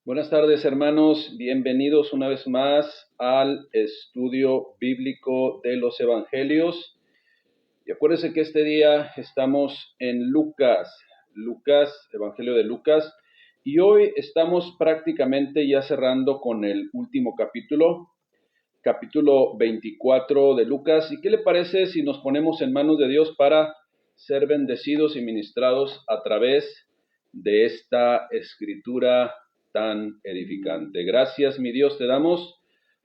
Buenas tardes, hermanos. Bienvenidos una vez más al estudio bíblico de los Evangelios. Y acuérdense que este día estamos en Evangelio de Lucas, y hoy estamos prácticamente ya cerrando con el último capítulo 24 de Lucas. ¿Y qué le parece si nos ponemos en manos de Dios para ser bendecidos y ministrados a través de esta escritura tan edificante? Gracias, mi Dios, te damos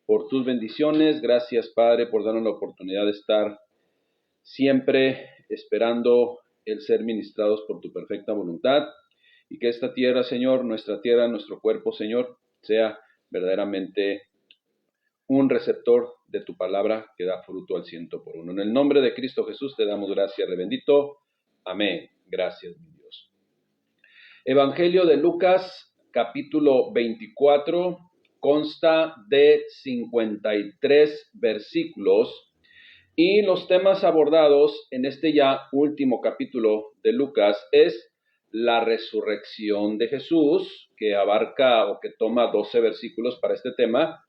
por tus bendiciones. Gracias, Padre, por darnos la oportunidad de estar siempre esperando el ser ministrados por tu perfecta voluntad, y que esta tierra, Señor, nuestra tierra, nuestro cuerpo, Señor, sea verdaderamente un receptor de tu palabra que da fruto al 100 por 1. En el nombre de Cristo Jesús te damos gracias, Re bendito. Amén. Gracias, mi Dios. Evangelio de Lucas, capítulo 24, consta de 53 versículos, y los temas abordados en este ya último capítulo de Lucas es la resurrección de Jesús, que abarca o que toma 12 versículos para este tema;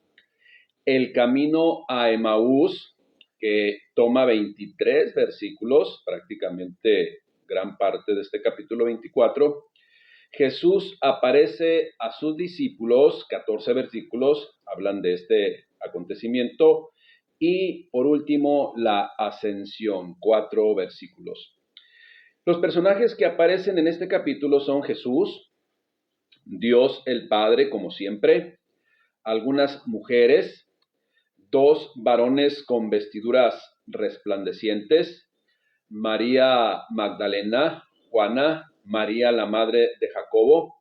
el camino a Emaús, que toma 23 versículos, prácticamente gran parte de este capítulo 24. Jesús aparece a sus discípulos, 14 versículos hablan de este acontecimiento. Y por último, la ascensión, 4 versículos. Los personajes que aparecen en este capítulo son Jesús, Dios el Padre, como siempre, algunas mujeres, dos varones con vestiduras resplandecientes: María Magdalena, Juana, María la madre de Jacobo,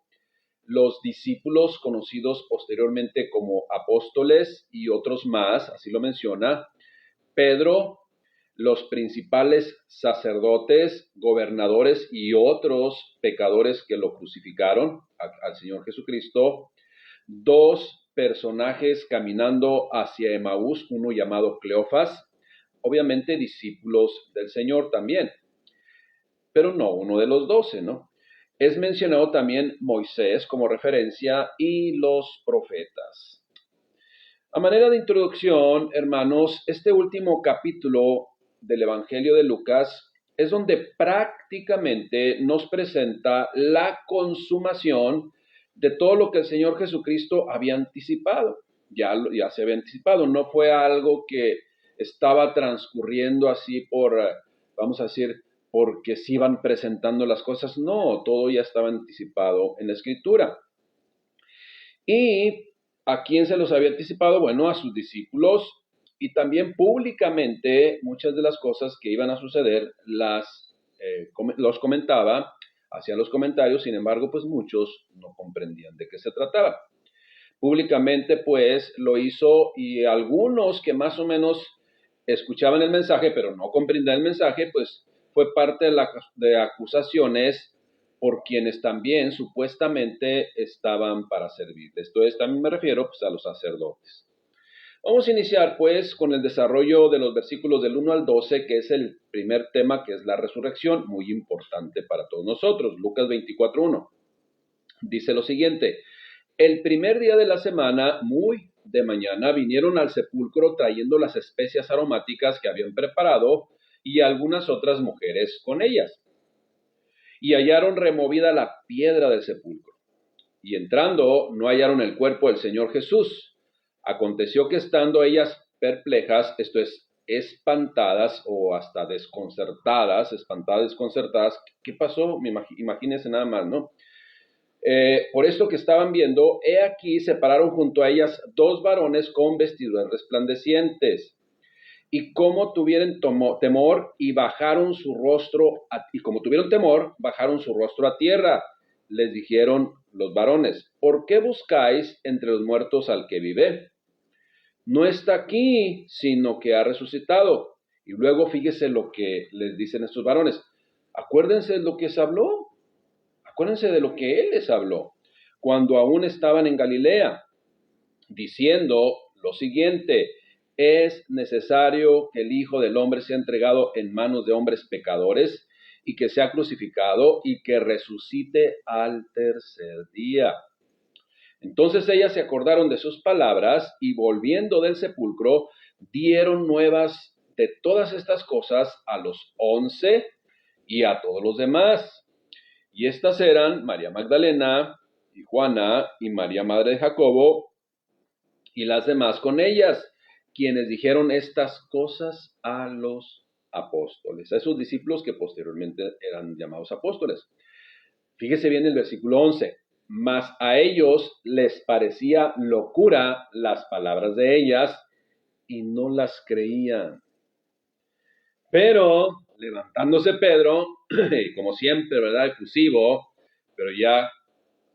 los discípulos conocidos posteriormente como apóstoles y otros más, así lo menciona, Pedro, los principales sacerdotes, gobernadores y otros pecadores que lo crucificaron al Señor Jesucristo, dos personajes caminando hacia Emaús, uno llamado Cleofas, obviamente discípulos del Señor también, pero no uno de los 12, ¿no? Es mencionado también Moisés como referencia y los profetas. A manera de introducción, hermanos, este último capítulo del Evangelio de Lucas es donde prácticamente nos presenta la consumación de todo lo que el Señor Jesucristo había anticipado. Ya se había anticipado, no fue algo que estaba transcurriendo así vamos a decir, porque se iban presentando las cosas. No, todo ya estaba anticipado en la Escritura. ¿Y a quién se los había anticipado? Bueno, a sus discípulos, y también públicamente muchas de las cosas que iban a suceder los comentaba, hacía los comentarios. Sin embargo, pues muchos no comprendían de qué se trataba. Públicamente, pues, lo hizo, y algunos que más o menos escuchaban el mensaje, pero no comprendían el mensaje, pues fue parte de acusaciones por quienes también supuestamente estaban para servir. Esto es, también me refiero pues a los sacerdotes. Vamos a iniciar pues con el desarrollo de los versículos del 1 al 12, que es el primer tema, que es la resurrección, muy importante para todos nosotros. Lucas 24:1 dice lo siguiente: el primer día de la semana, muy de mañana, vinieron al sepulcro trayendo las especias aromáticas que habían preparado, y algunas otras mujeres con ellas. Y hallaron removida la piedra del sepulcro. Y entrando, no hallaron el cuerpo del Señor Jesús. Aconteció que, estando ellas perplejas, esto es, espantadas o hasta desconcertadas, ¿qué pasó? Imagínense nada más, ¿no? Por esto que estaban viendo, he aquí se pararon junto a ellas dos varones con vestiduras resplandecientes. Y como tuvieron temor, bajaron su rostro a tierra. Les dijeron los varones: ¿por qué buscáis entre los muertos al que vive? No está aquí, sino que ha resucitado. Y luego fíjese lo que les dicen estos varones. Acuérdense de lo que se habló. Acuérdense de lo que Él les habló cuando aún estaban en Galilea, diciendo lo siguiente: es necesario que el Hijo del Hombre sea entregado en manos de hombres pecadores, y que sea crucificado, y que resucite al tercer día. Entonces ellas se acordaron de sus palabras y volviendo del sepulcro, dieron nuevas de todas estas cosas a los 11 y a todos los demás. Y estas eran María Magdalena y Juana y María madre de Jacobo y las demás con ellas, quienes dijeron estas cosas a los apóstoles, a esos discípulos que posteriormente eran llamados apóstoles. Fíjese bien el versículo 11. Mas a ellos les parecía locura las palabras de ellas y no las creían. Pero levantándose Pedro, como siempre, ¿verdad? Efusivo, pero ya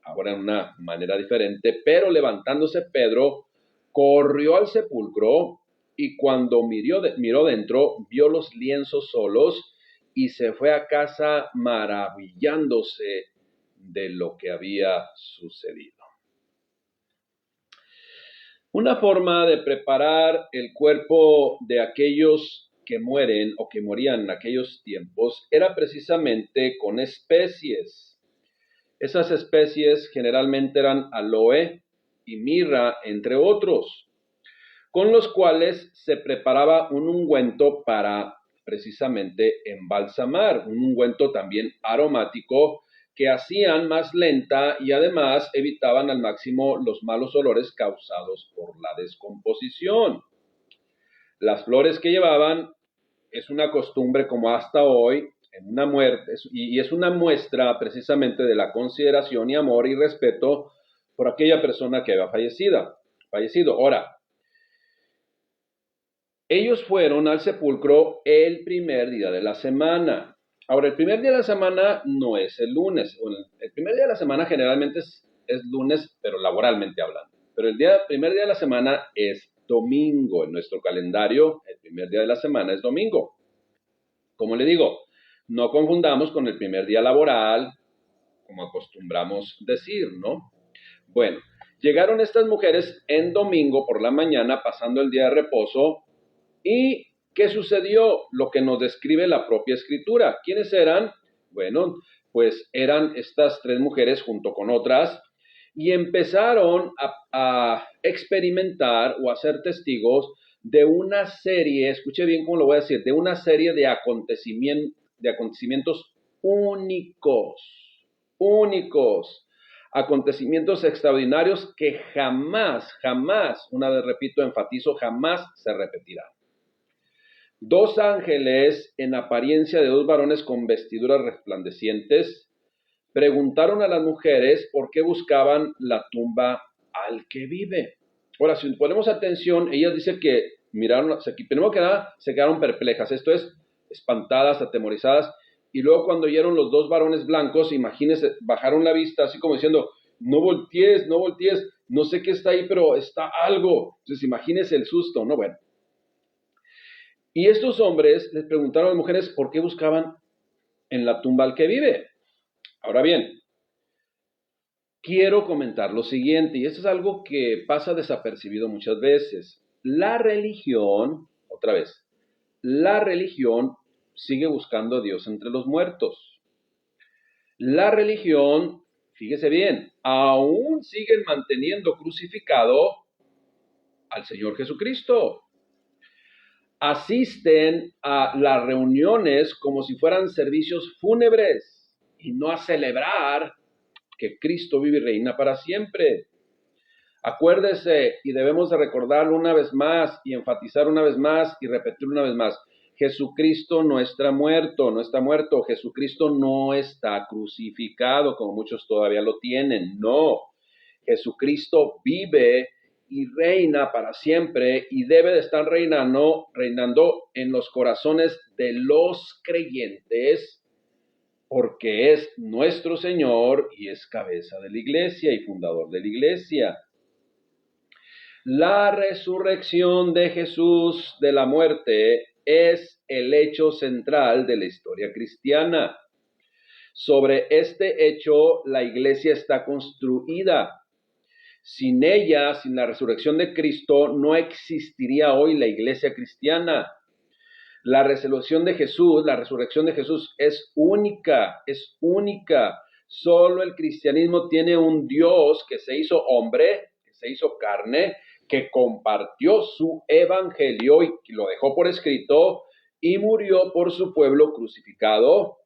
ahora en una manera diferente, pero levantándose Pedro, corrió al sepulcro y cuando miró dentro, vio los lienzos solos y se fue a casa maravillándose de lo que había sucedido. Una forma de preparar el cuerpo de aquellos que mueren o que morían en aquellos tiempos era precisamente con especies. Esas especies generalmente eran aloe y mirra, entre otros, con los cuales se preparaba un ungüento para precisamente embalsamar, un ungüento también aromático que hacían más lenta y además evitaban al máximo los malos olores causados por la descomposición. Las flores que llevaban es una costumbre como hasta hoy, en una muerte, y es una muestra precisamente de la consideración y amor y respeto por aquella persona que había fallecido. Ahora, ellos fueron al sepulcro el primer día de la semana. Ahora, el primer día de la semana no es el lunes. El primer día de la semana generalmente es lunes, pero laboralmente hablando. Pero el primer día de la semana es domingo. En nuestro calendario, el primer día de la semana es domingo. Como le digo, no confundamos con el primer día laboral, como acostumbramos decir, ¿no? Bueno, llegaron estas mujeres en domingo por la mañana, pasando el día de reposo. ¿Y qué sucedió? Lo que nos describe la propia escritura. ¿Quiénes eran? Bueno, pues eran estas 3 mujeres junto con otras y empezaron a experimentar o a ser testigos de una serie, escuche bien cómo lo voy a decir, de una serie de acontecimientos únicos, acontecimientos extraordinarios que jamás, una vez repito, enfatizo, jamás se repetirán. 2 ángeles, en apariencia de 2 varones con vestiduras resplandecientes, preguntaron a las mujeres por qué buscaban la tumba al que vive. Ahora, si ponemos atención, ellas dicen que miraron, primero que nada, se quedaron perplejas, esto es, espantadas, atemorizadas, y luego cuando oyeron los 2 varones blancos, imagínense, bajaron la vista así como diciendo, no voltees, no sé qué está ahí, pero está algo. Entonces, imagínense el susto, ¿no? Bueno. Y estos hombres les preguntaron a las mujeres por qué buscaban en la tumba al que vive. Ahora bien, quiero comentar lo siguiente, y esto es algo que pasa desapercibido muchas veces. La religión sigue buscando a Dios entre los muertos. La religión, fíjese bien, aún siguen manteniendo crucificado al Señor Jesucristo. Asisten a las reuniones como si fueran servicios fúnebres y no a celebrar que Cristo vive y reina para siempre. Acuérdese, y debemos de recordarlo una vez más y enfatizar una vez más y repetir una vez más, Jesucristo no está muerto, Jesucristo no está crucificado como muchos todavía lo tienen, no. Jesucristo vive y reina para siempre y debe de estar reinando en los corazones de los creyentes porque es nuestro Señor y es cabeza de la iglesia y fundador de la iglesia. La resurrección de Jesús de la muerte es el hecho central de la historia cristiana. Sobre este hecho, la iglesia está construida. Sin ella, sin la resurrección de Cristo, no existiría hoy la iglesia cristiana. La resurrección de Jesús es única. Solo el cristianismo tiene un Dios que se hizo hombre, que se hizo carne, que compartió su evangelio y lo dejó por escrito y murió por su pueblo crucificado.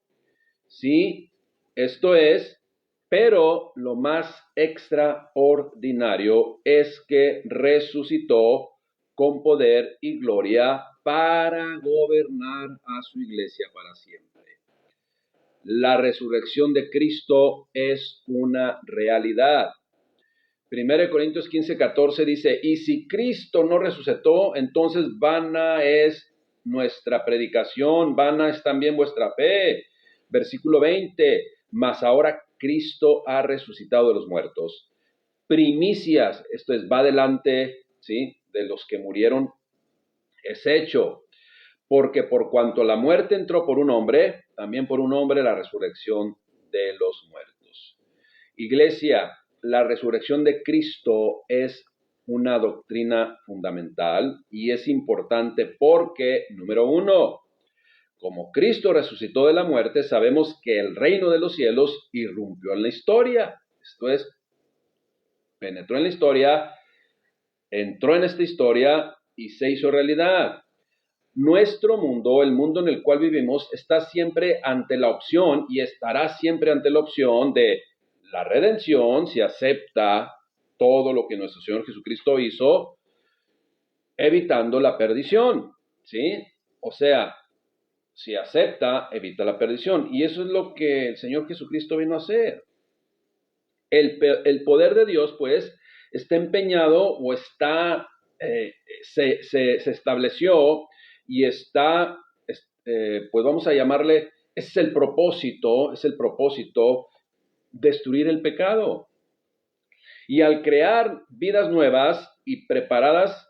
Sí, esto es, pero lo más extraordinario es que resucitó con poder y gloria para gobernar a su iglesia para siempre. La resurrección de Cristo es una realidad. 1 Corintios 15:14 dice, y si Cristo no resucitó, entonces vana es nuestra predicación, vana es también vuestra fe. Versículo 20, mas ahora Cristo ha resucitado de los muertos. Primicias, esto es, va delante, ¿sí?, de los que murieron, es hecho. Porque por cuanto la muerte entró por un hombre, también por un hombre la resurrección de los muertos. Iglesia, la resurrección de Cristo es una doctrina fundamental y es importante porque, número uno, como Cristo resucitó de la muerte, sabemos que el reino de los cielos irrumpió en la historia. Esto es, penetró en la historia, entró en esta historia y se hizo realidad. Nuestro mundo, el mundo en el cual vivimos, está siempre ante la opción y estará siempre ante la opción de la redención, si acepta todo lo que nuestro Señor Jesucristo hizo, evitando la perdición, ¿sí? O sea, si acepta, evita la perdición. Y eso es lo que el Señor Jesucristo vino a hacer. El poder de Dios, pues, está empeñado o está, se estableció y está, pues vamos a llamarle, es el propósito, destruir el pecado. Y al crear vidas nuevas y preparadas,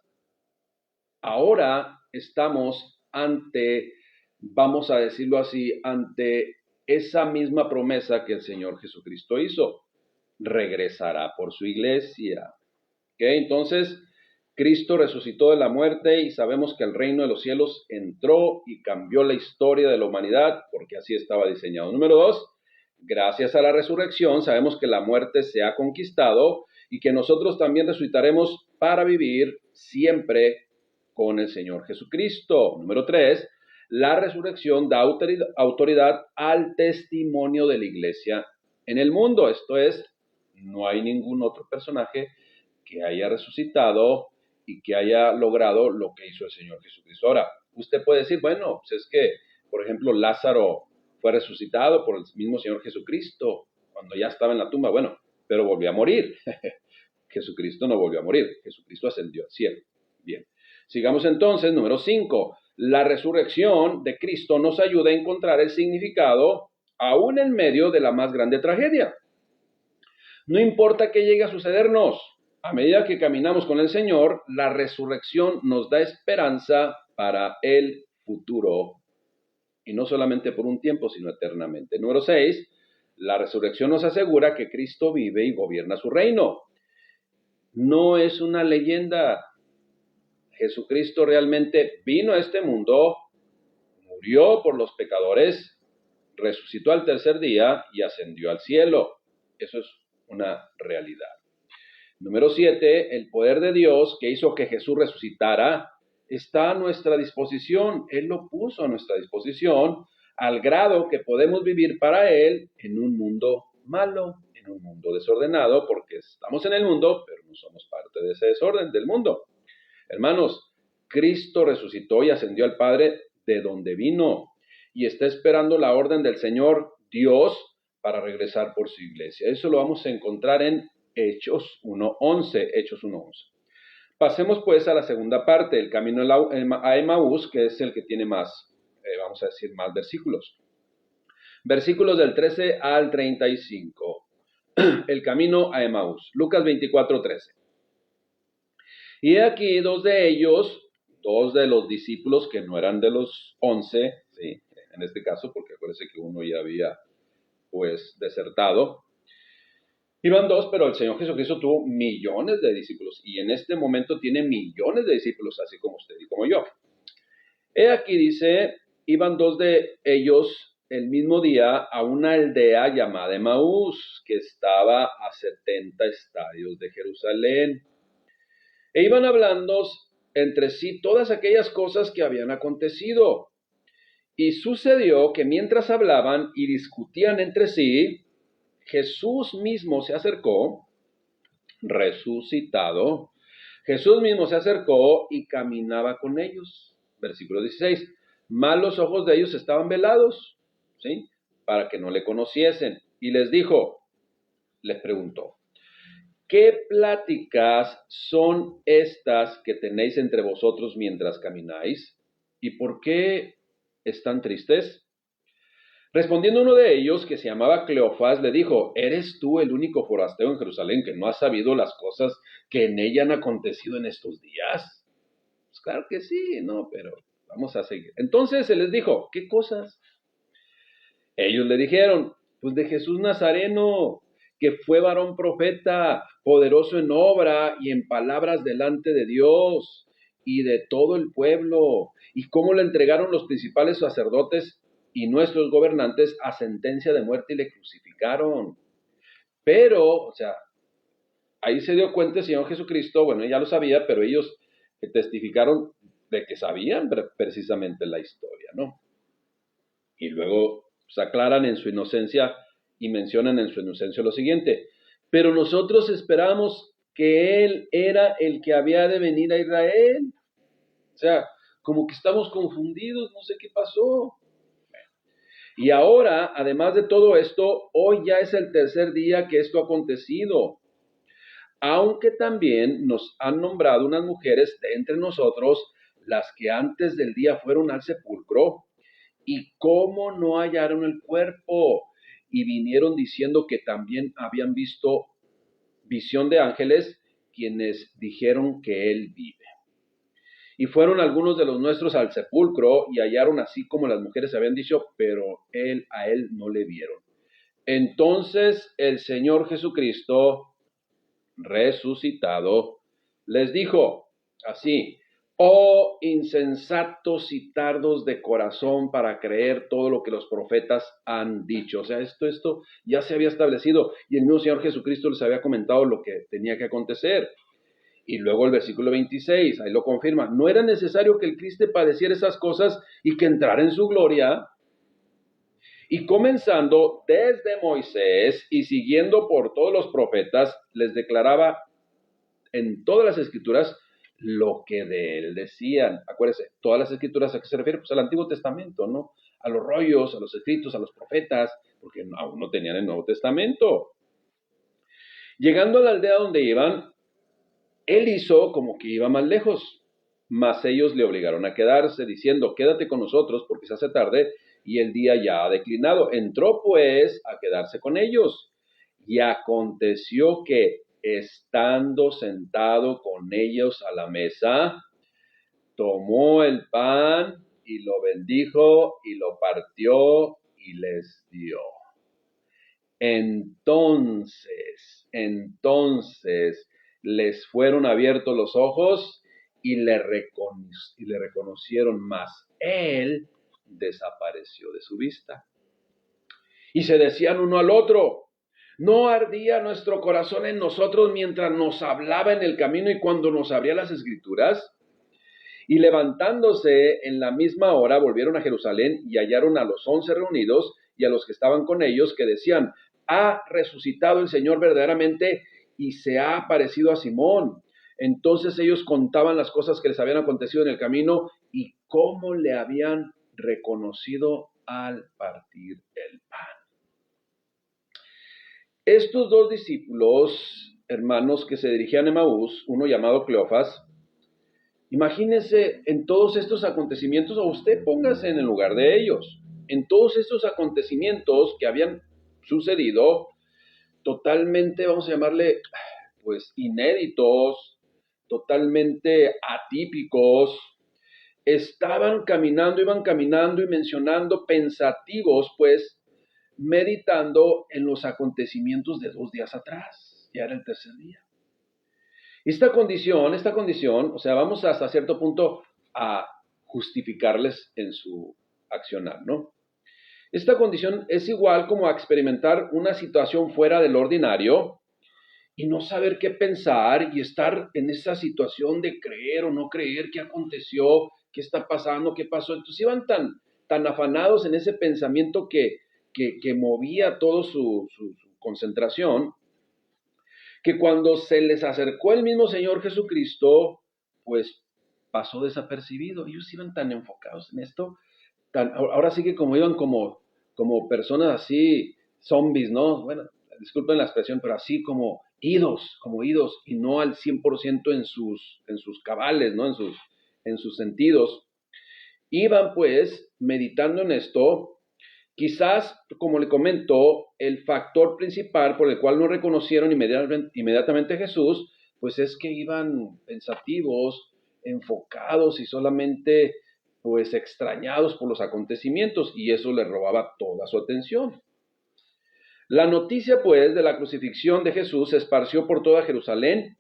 ahora estamos ante, vamos a decirlo así, ante esa misma promesa que el Señor Jesucristo hizo. Regresará por su iglesia. ¿Okay? Entonces, Cristo resucitó de la muerte y sabemos que el reino de los cielos entró y cambió la historia de la humanidad porque así estaba diseñado. Número 2, gracias a la resurrección sabemos que la muerte se ha conquistado y que nosotros también resucitaremos para vivir siempre con el Señor Jesucristo. Número 3, la resurrección da autoridad al testimonio de la iglesia en el mundo. Esto es, no hay ningún otro personaje que haya resucitado y que haya logrado lo que hizo el Señor Jesucristo. Ahora, usted puede decir, bueno, pues es que, por ejemplo, Lázaro fue resucitado por el mismo Señor Jesucristo cuando ya estaba en la tumba. Bueno, pero volvió a morir. Jesucristo no volvió a morir. Jesucristo ascendió al cielo. Bien. Sigamos entonces, número 5. La resurrección de Cristo nos ayuda a encontrar el significado aún en medio de la más grande tragedia. No importa qué llegue a sucedernos, a medida que caminamos con el Señor, la resurrección nos da esperanza para el futuro. Y no solamente por un tiempo, sino eternamente. Número 6, la resurrección nos asegura que Cristo vive y gobierna su reino. No es una leyenda. Jesucristo realmente vino a este mundo, murió por los pecadores, resucitó al tercer día y ascendió al cielo. Eso es una realidad. Número 7, el poder de Dios que hizo que Jesús resucitara está a nuestra disposición. Él lo puso a nuestra disposición al grado que podemos vivir para Él en un mundo malo, en un mundo desordenado, porque estamos en el mundo, pero no somos parte de ese desorden del mundo. Hermanos, Cristo resucitó y ascendió al Padre de donde vino y está esperando la orden del Señor Dios para regresar por su iglesia. Eso lo vamos a encontrar en Hechos 1:11. Hechos 1:11. Pasemos pues a la segunda parte, el camino a Emaús, que es el que tiene más, vamos a decir, más versículos. Versículos del 13 al 35. El camino a Emaús. Lucas 24:13. Y aquí dos de los discípulos que no eran de los 11, ¿sí?, en este caso, porque acuérdense que uno ya había, pues, desertado. Iban dos, pero el Señor Jesucristo tuvo millones de discípulos y en este momento tiene millones de discípulos, así como usted y como yo. Aquí dice, iban dos de ellos el mismo día a una aldea llamada Emaús, que estaba a 70 estadios de Jerusalén. E iban hablando entre sí todas aquellas cosas que habían acontecido. Y sucedió que mientras hablaban y discutían entre sí, Jesús mismo se acercó, resucitado. Jesús mismo se acercó y caminaba con ellos. Versículo 16. Mas los ojos de ellos estaban velados, ¿sí? Para que no le conociesen. Y les dijo, les preguntó, ¿qué pláticas son estas que tenéis entre vosotros mientras camináis? ¿Y por qué están tristes? Respondiendo uno de ellos, que se llamaba Cleofás, le dijo, ¿eres tú el único forastero en Jerusalén que no ha sabido las cosas que en ella han acontecido en estos días? Pues claro que sí, no, pero vamos a seguir. Entonces se les dijo, ¿qué cosas? Ellos le dijeron, pues de Jesús Nazareno, que fue varón profeta, poderoso en obra y en palabras delante de Dios y de todo el pueblo, y cómo le entregaron los principales sacerdotes y nuestros gobernantes a sentencia de muerte y le crucificaron. Pero, o sea, ahí se dio cuenta el Señor Jesucristo, bueno, ya lo sabía, pero ellos testificaron de que sabían precisamente la historia, ¿no? Y luego se aclaran en su inocencia y mencionan en su inocencia lo siguiente, pero nosotros esperamos que Él era el que había de venir a Israel. O sea, como que estamos confundidos, no sé qué pasó. Y ahora, además de todo esto, hoy ya es el tercer día que esto ha acontecido. Aunque también nos han nombrado unas mujeres de entre nosotros, las que antes del día fueron al sepulcro, y cómo no hallaron el cuerpo, y vinieron diciendo que también habían visto visión de ángeles, quienes dijeron que él vive. Y fueron algunos de los nuestros al sepulcro y hallaron así como las mujeres habían dicho, pero a él no le vieron. Entonces el Señor Jesucristo, resucitado, les dijo así, oh insensatos y tardos de corazón para creer todo lo que los profetas han dicho. O sea, esto ya se había establecido y el mismo Señor Jesucristo les había comentado lo que tenía que acontecer. Y luego el versículo 26, ahí lo confirma, no era necesario que el Cristo padeciera esas cosas y que entrara en su gloria. Y comenzando desde Moisés y siguiendo por todos los profetas, les declaraba en todas las escrituras lo que de él decían. Acuérdense, todas las escrituras, ¿a qué se refiere? Pues al Antiguo Testamento, ¿no? A los rollos, a los escritos, a los profetas, porque aún no tenían el Nuevo Testamento. Llegando a la aldea donde iban, él hizo como que iba más lejos, mas ellos le obligaron a quedarse, diciendo, quédate con nosotros porque se hace tarde y el día ya ha declinado. Entró pues a quedarse con ellos. Y aconteció que, estando sentado con ellos a la mesa, tomó el pan y lo bendijo y lo partió y les dio. Entonces les fueron abiertos los ojos y le reconocieron, mas él desapareció de su vista. Y se decían uno al otro, ¿no ardía nuestro corazón en nosotros mientras nos hablaba en el camino y cuando nos abría las escrituras? Y levantándose en la misma hora volvieron a Jerusalén y hallaron a los 11 reunidos y a los que estaban con ellos, que decían, ha resucitado el Señor verdaderamente y se ha aparecido a Simón. Entonces ellos contaban las cosas que les habían acontecido en el camino y cómo le habían reconocido al partir el pan. Estos dos discípulos, hermanos, que se dirigían a Emaús, uno llamado Cleofás, imagínense en todos estos acontecimientos, o usted póngase en el lugar de ellos, en todos estos acontecimientos que habían sucedido, totalmente, vamos a llamarle, pues, inéditos, totalmente atípicos, iban caminando y mencionando, pensativos, pues, meditando en los acontecimientos de 2 días atrás, ya era el tercer día. Esta condición, o sea, vamos hasta cierto punto a justificarles en su accionar, ¿no? Esta condición es igual como a experimentar una situación fuera del ordinario y no saber qué pensar y estar en esa situación de creer o no creer, qué aconteció, qué está pasando, qué pasó. Entonces iban tan afanados en ese pensamiento que movía toda su concentración, que cuando se les acercó el mismo Señor Jesucristo, pues pasó desapercibido. Ellos iban tan enfocados en esto, ahora sí que como iban como personas así, zombies, ¿no? Bueno, disculpen la expresión, pero así como idos, y no al 100% en sus cabales, ¿no? En sus sentidos. Iban pues meditando en esto. Quizás, como le comento, el factor principal por el cual no reconocieron inmediatamente a Jesús, pues es que iban pensativos, enfocados y solamente pues extrañados por los acontecimientos, y eso les robaba toda su atención. La noticia pues de la crucifixión de Jesús se esparció por toda Jerusalén,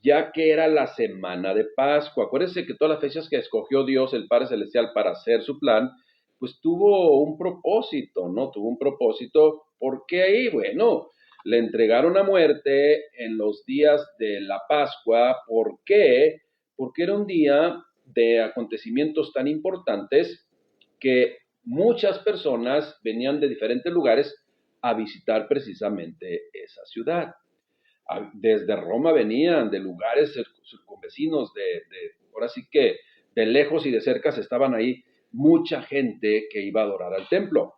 ya que era la semana de Pascua. Acuérdense que todas las fechas que escogió Dios, el Padre Celestial, para hacer su plan, pues tuvo un propósito, ¿no? Tuvo un propósito. ¿Por qué ahí? Bueno, le entregaron a muerte en los días de la Pascua. ¿Por qué? Porque era un día de acontecimientos tan importantes que muchas personas venían de diferentes lugares a visitar precisamente esa ciudad. Desde Roma venían, de lugares circunvecinos, ahora sí que de lejos y de cerca estaban ahí mucha gente que iba a adorar al templo.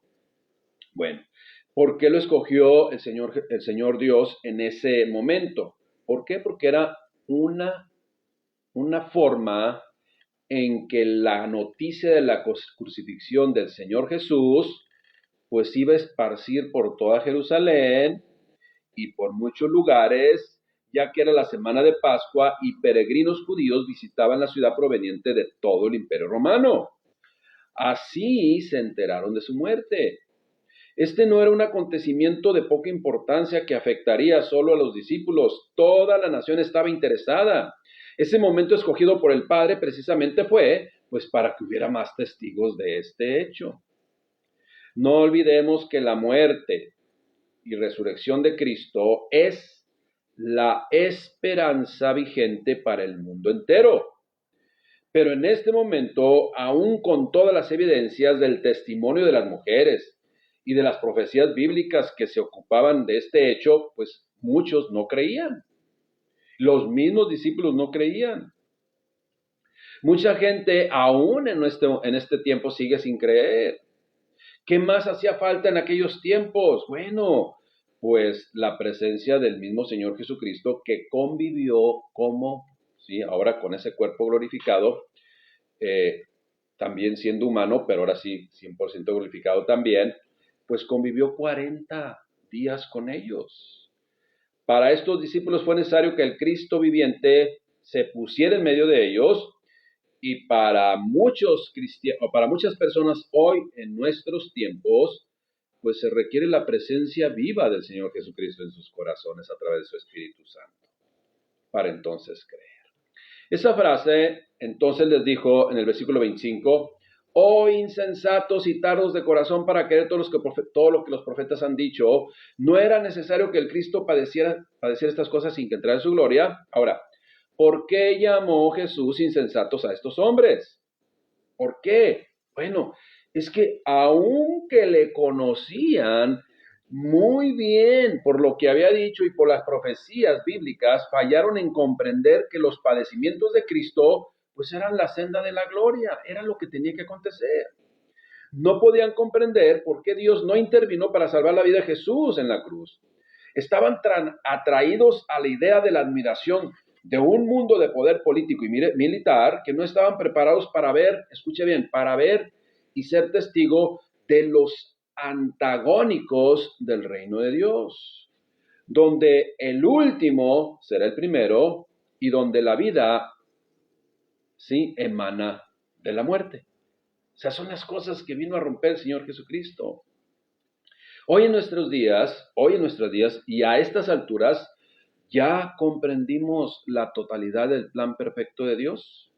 Bueno, ¿por qué lo escogió el Señor Dios en ese momento? ¿Por qué? Porque era una forma en que la noticia de la crucifixión del Señor Jesús pues iba a esparcir por toda Jerusalén y por muchos lugares, ya que era la semana de Pascua y peregrinos judíos visitaban la ciudad proveniente de todo el Imperio Romano. Así se enteraron de su muerte. Este no era un acontecimiento de poca importancia que afectaría solo a los discípulos. Toda la nación estaba interesada. Ese momento escogido por el Padre precisamente fue, pues, para que hubiera más testigos de este hecho. No olvidemos que la muerte y resurrección de Cristo es la esperanza vigente para el mundo entero. Pero en este momento, aún con todas las evidencias del testimonio de las mujeres y de las profecías bíblicas que se ocupaban de este hecho, pues muchos no creían. Los mismos discípulos no creían. Mucha gente aún en este tiempo sigue sin creer. ¿Qué más hacía falta en aquellos tiempos? Bueno, pues la presencia del mismo Señor Jesucristo que convivió sí, ahora con ese cuerpo glorificado, también siendo humano, pero ahora sí 100% glorificado también, pues convivió 40 días con ellos. Para estos discípulos fue necesario que el Cristo viviente se pusiera en medio de ellos, y para muchas personas hoy en nuestros tiempos, pues se requiere la presencia viva del Señor Jesucristo en sus corazones a través de su Espíritu Santo, para entonces creer. Esa frase entonces les dijo en el versículo 25, oh insensatos y tardos de corazón para creer todo lo que los profetas han dicho. No era necesario que el Cristo padeciera estas cosas sin que entrara en su gloria. Ahora, ¿por qué llamó Jesús insensatos a estos hombres? ¿Por qué? Bueno, es que aunque le conocían muy bien por lo que había dicho y por las profecías bíblicas, fallaron en comprender que los padecimientos de Cristo pues eran la senda de la gloria, era lo que tenía que acontecer. No podían comprender por qué Dios no intervino para salvar la vida de Jesús en la cruz. Estaban atraídos a la idea de la admiración de un mundo de poder político y militar que no estaban preparados para ver, escuche bien, para ver y ser testigo de los antagónicos del reino de Dios, donde el último será el primero y donde la vida, sí, emana de la muerte. O sea, son las cosas que vino a romper el Señor Jesucristo. Hoy en nuestros días, y a estas alturas, ¿ya comprendimos la totalidad del plan perfecto de Dios?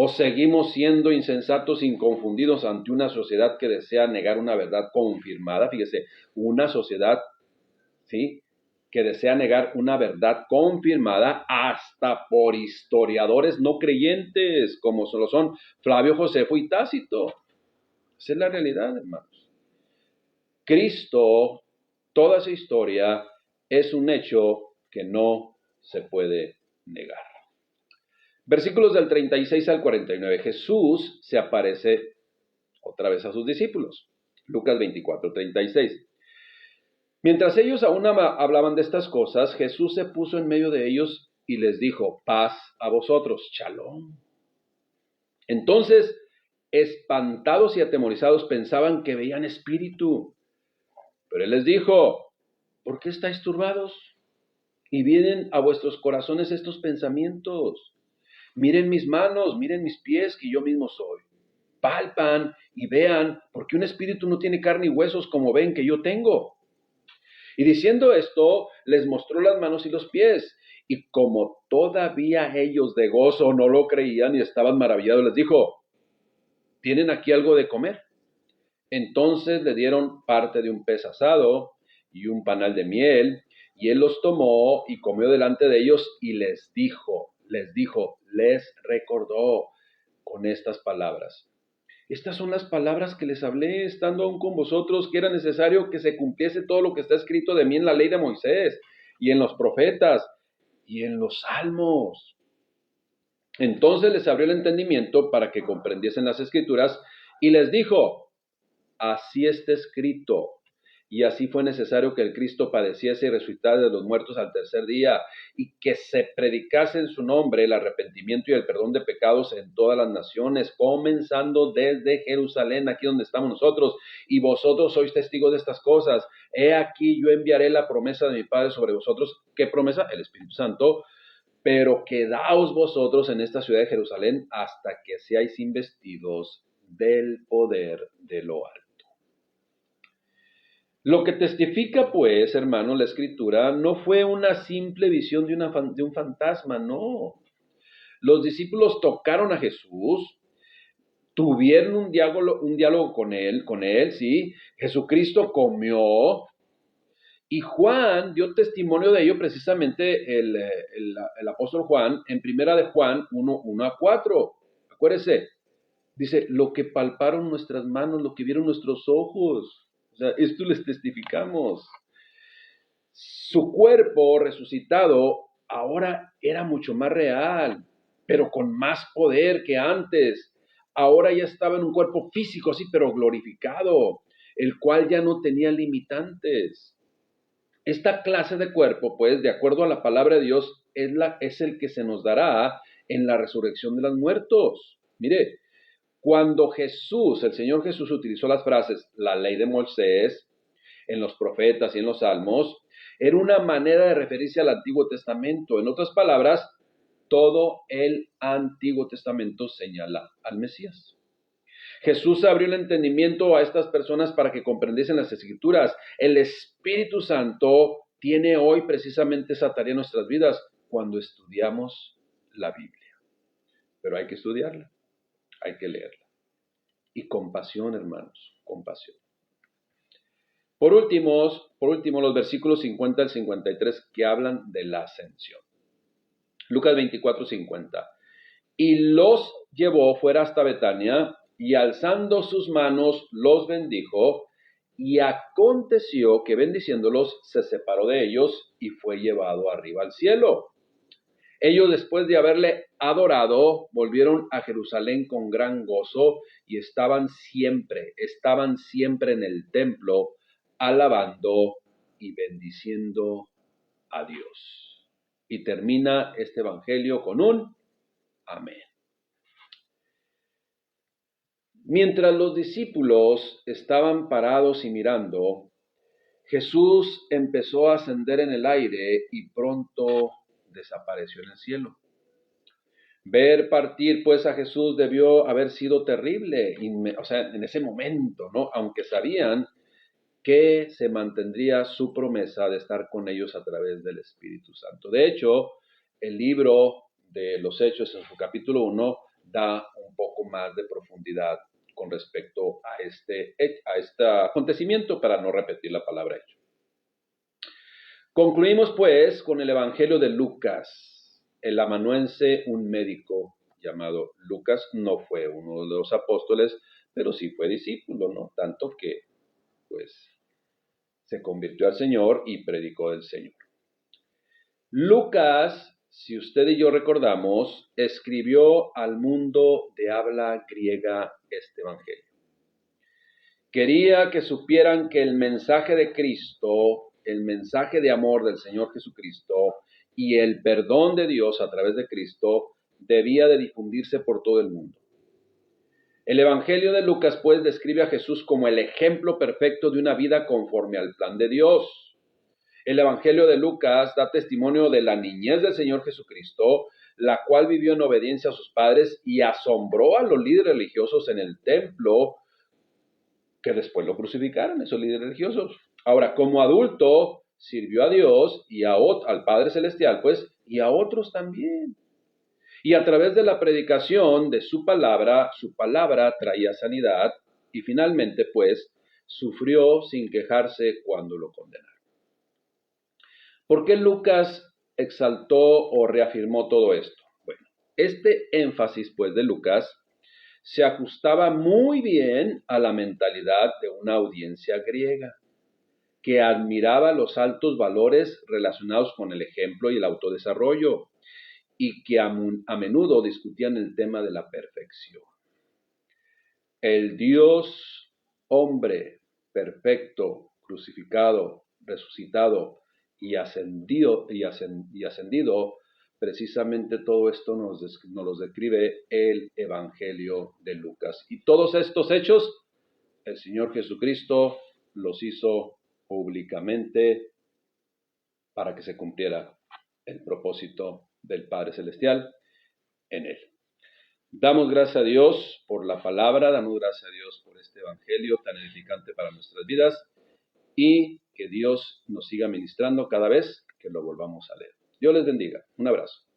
¿O seguimos siendo insensatos, inconfundidos ante una sociedad que desea negar una verdad confirmada? Fíjese, una sociedad, ¿sí?, que desea negar una verdad confirmada hasta por historiadores no creyentes, como lo son Flavio Josefo y Tácito. Esa es la realidad, hermanos. Cristo, toda esa historia, es un hecho que no se puede negar. Versículos del 36 al 49. Jesús se aparece otra vez a sus discípulos. Lucas 24, 36. Mientras ellos aún hablaban de estas cosas, Jesús se puso en medio de ellos y les dijo: paz a vosotros, shalom. Entonces, espantados y atemorizados, pensaban que veían espíritu. Pero él les dijo: ¿por qué estáis turbados? Y vienen a vuestros corazones estos pensamientos. Miren mis manos, miren mis pies, que yo mismo soy. Palpan y vean, porque un espíritu no tiene carne y huesos como ven que yo tengo. Y diciendo esto, les mostró las manos y los pies. Y como todavía ellos de gozo no lo creían y estaban maravillados, les dijo: ¿tienen aquí algo de comer? Entonces le dieron parte de un pez asado y un panal de miel, y él los tomó y comió delante de ellos y les recordó con estas palabras: estas son las palabras que les hablé estando aún con vosotros, que era necesario que se cumpliese todo lo que está escrito de mí en la ley de Moisés y en los profetas y en los salmos. Entonces les abrió el entendimiento para que comprendiesen las escrituras y les dijo: así está escrito, y así fue necesario que el Cristo padeciese y resucitara de los muertos al tercer día, y que se predicase en su nombre el arrepentimiento y el perdón de pecados en todas las naciones, comenzando desde Jerusalén, aquí donde estamos nosotros, y vosotros sois testigos de estas cosas. He aquí yo enviaré la promesa de mi Padre sobre vosotros. ¿Qué promesa? El Espíritu Santo. Pero quedaos vosotros en esta ciudad de Jerusalén hasta que seáis investidos del poder de lo alto. Lo que testifica, pues, hermano, la Escritura no fue una simple visión de un fantasma, no. Los discípulos tocaron a Jesús, tuvieron un diálogo con él, ¿sí? Jesucristo comió, y Juan dio testimonio de ello precisamente el apóstol Juan, en primera de Juan 1:1-4. Acuérdese, dice: lo que palparon nuestras manos, lo que vieron nuestros ojos. O sea, esto les testificamos. Su cuerpo resucitado ahora era mucho más real, pero con más poder que antes. Ahora ya estaba en un cuerpo físico, sí, pero glorificado, el cual ya no tenía limitantes. Esta clase de cuerpo, pues, de acuerdo a la palabra de Dios, es el que se nos dará en la resurrección de los muertos. Mire, cuando el Señor Jesús utilizó las frases la ley de Moisés, en los profetas y en los salmos, era una manera de referirse al Antiguo Testamento. En otras palabras, todo el Antiguo Testamento señala al Mesías. Jesús abrió el entendimiento a estas personas para que comprendiesen las Escrituras. El Espíritu Santo tiene hoy precisamente esa tarea en nuestras vidas cuando estudiamos la Biblia. Pero hay que estudiarla, hay que leerla. Y con pasión, hermanos, con pasión. Por último, los versículos 50 al 53 que hablan de la ascensión. Lucas 24:50. Y los llevó fuera hasta Betania, y alzando sus manos los bendijo, y aconteció que bendiciéndolos se separó de ellos y fue llevado arriba al cielo. Ellos, después de haberle adorado, volvieron a Jerusalén con gran gozo y estaban siempre en el templo, alabando y bendiciendo a Dios. Y termina este evangelio con un amén. Mientras los discípulos estaban parados y mirando, Jesús empezó a ascender en el aire y pronto desapareció en el cielo. Ver partir pues a Jesús debió haber sido terrible, en ese momento, ¿no? Aunque sabían que se mantendría su promesa de estar con ellos a través del Espíritu Santo. De hecho, el libro de los Hechos, en su capítulo 1, da un poco más de profundidad con respecto a este acontecimiento, para no repetir la palabra hecho. Concluimos pues con el Evangelio de Lucas. El amanuense, un médico llamado Lucas, no fue uno de los apóstoles, pero sí fue discípulo, ¿no? Tanto que, pues, se convirtió al Señor y predicó del Señor. Lucas, si usted y yo recordamos, escribió al mundo de habla griega este Evangelio. Quería que supieran que el mensaje de Cristo, el mensaje de amor del Señor Jesucristo y el perdón de Dios a través de Cristo debía de difundirse por todo el mundo. El Evangelio de Lucas, pues, describe a Jesús como el ejemplo perfecto de una vida conforme al plan de Dios. El Evangelio de Lucas da testimonio de la niñez del Señor Jesucristo, la cual vivió en obediencia a sus padres y asombró a los líderes religiosos en el templo, que después lo crucificaron, esos líderes religiosos. Ahora, como adulto, sirvió a Dios y al Padre Celestial, pues, y a otros también. Y a través de la predicación de su palabra traía sanidad y finalmente, pues, sufrió sin quejarse cuando lo condenaron. ¿Por qué Lucas exaltó o reafirmó todo esto? Bueno, este énfasis, pues, de Lucas se ajustaba muy bien a la mentalidad de una audiencia griega, que admiraba los altos valores relacionados con el ejemplo y el autodesarrollo, y que a menudo discutían el tema de la perfección. El Dios hombre perfecto, crucificado, resucitado y ascendido, precisamente todo esto nos lo describe el Evangelio de Lucas. Y todos estos hechos, el Señor Jesucristo los hizo públicamente para que se cumpliera el propósito del Padre Celestial en él. Damos gracias a Dios por la palabra, damos gracias a Dios por este Evangelio tan edificante para nuestras vidas, y que Dios nos siga ministrando cada vez que lo volvamos a leer. Dios les bendiga. Un abrazo.